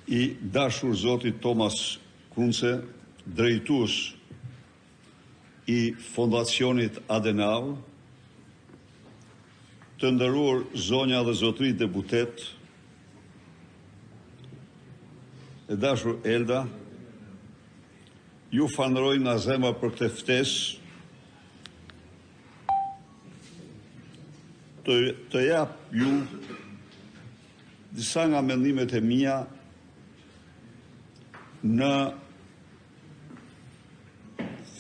I dashur zotit Thomas Kunce, drejtues I Fondacionit Adenauer, të nderuar zonja dhe zotëri deputet, e dashur Elda, ju falenderoj nga zemra për këtë ftesë, të jap ju disa nga mendimet e mia në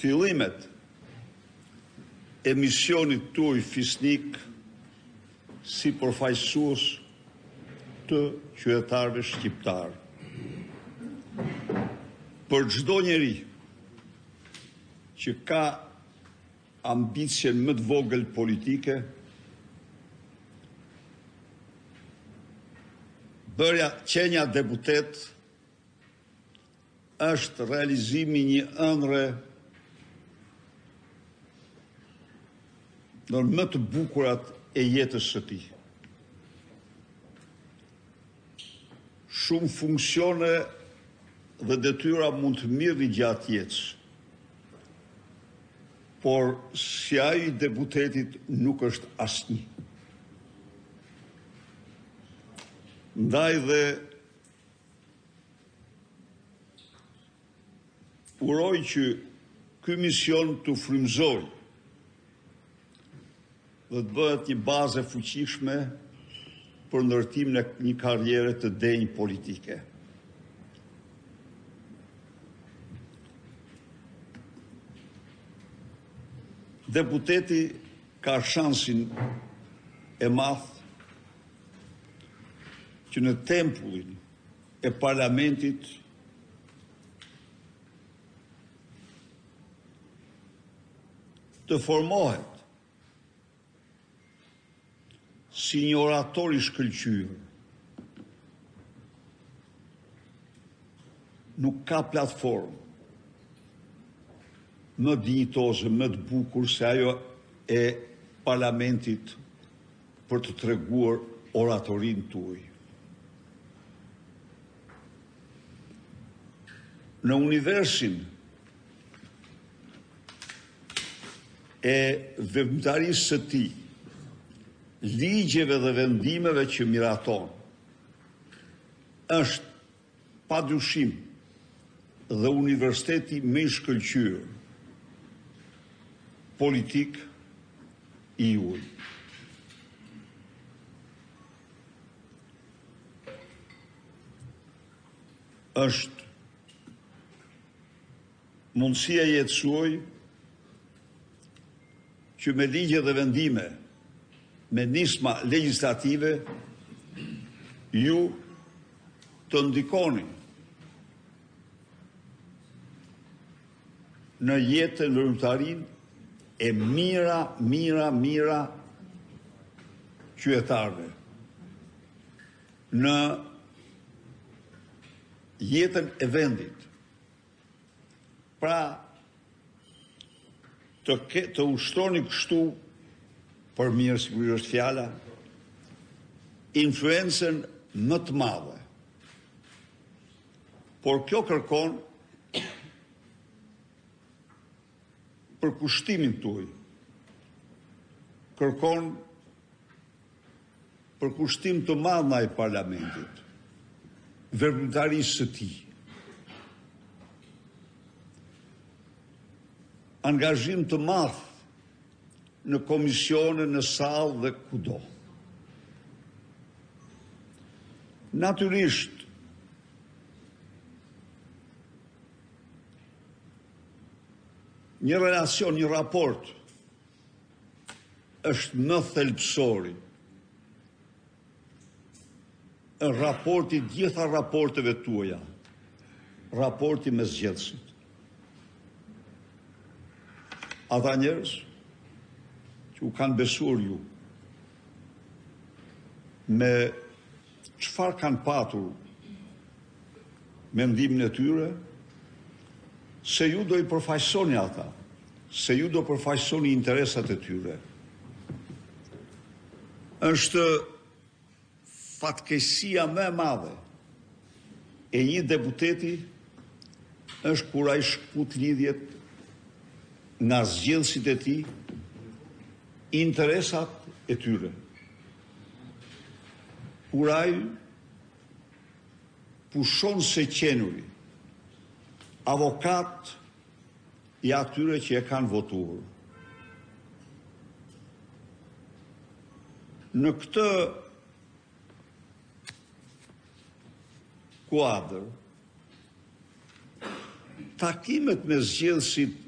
fillimet e misionit tuaj fisnik si përfaqësues të qytetarëve shqiptar. Për çdo njeri që ka ambicien më të vogël politike, qenja deputet është realizimi një ëndre në më të bukurat e jetës së tij. Shumë funksione dhe detyra mund të mirëni gjatë jetës, por si ai I deputetit nuk është asnjë. Ndaj dhe uroj që ky mision të frymëzojë dhe të bëhet një bazë e fuqishme për ndërtimin e një karriere të denjë politike. Deputeti ka shansin e madh që në tempullin e parlamentit të formohet si një orator I shkëlqyer. Nuk ka platformë më dinjitoze, më të bukur se ajo e parlamentit për të treguar oratorin tuaj. Në universin e veprimtarisë së tij, ligjeve dhe vendimeve që miraton, është padyshim dhe universiteti më I shkëlqyer politik I juaj. Është mundësia jetësuaj që me ligje dhe vendime, me nisma legislative, ju të ndikoni në jetën veprimtarin e mira qytetarëve, në jetën e vendit. Pra, të ushtroni kështu, për mirë sigurisht është fjala, influencën më të madhe. Por kjo kërkon për kushtimin tuaj. Kërkon për kushtim të madh ndaj parlamentit, veprimtarisë së tij. Angazhim të madh në komisione, në sallë dhe kudo. Natyrisht, një relacion, një raport është më thelbësori. Raporti gjitha raporteve tuaja, raporti me zgjedhësit. Ata njerëz që u kanë besuar ju, me çfarë kanë patur mendimin e tyre, se ju do I përfaqësoni ata, se ju do përfaqësoni interesat e tyre. Është fatkeqësia më e madhe e një deputeti është kur ai shkput lidhjet nga zgjedhësit e tij, interesat e tyre. Kur ai pushon se qenuri avokat i atyre që e kanë votuar. Në këtë kuadër, takimet me zgjedhësit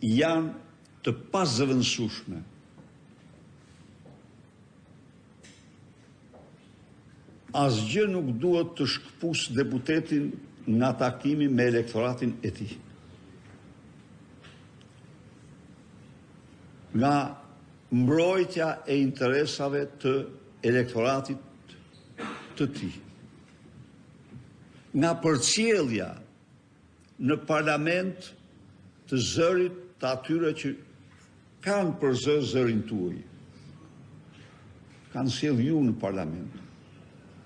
janë të pazëvendësueshme. Asgjë nuk duhet të shkëpusë deputetin nga takimi me elektoratin e tij. Nga mbrojtja e interesave të elektoratit të tij. Nga përcjellja në parlament të zërit të atyre që kanë për zërin tuaj. Kanë sjellë ju në parlament.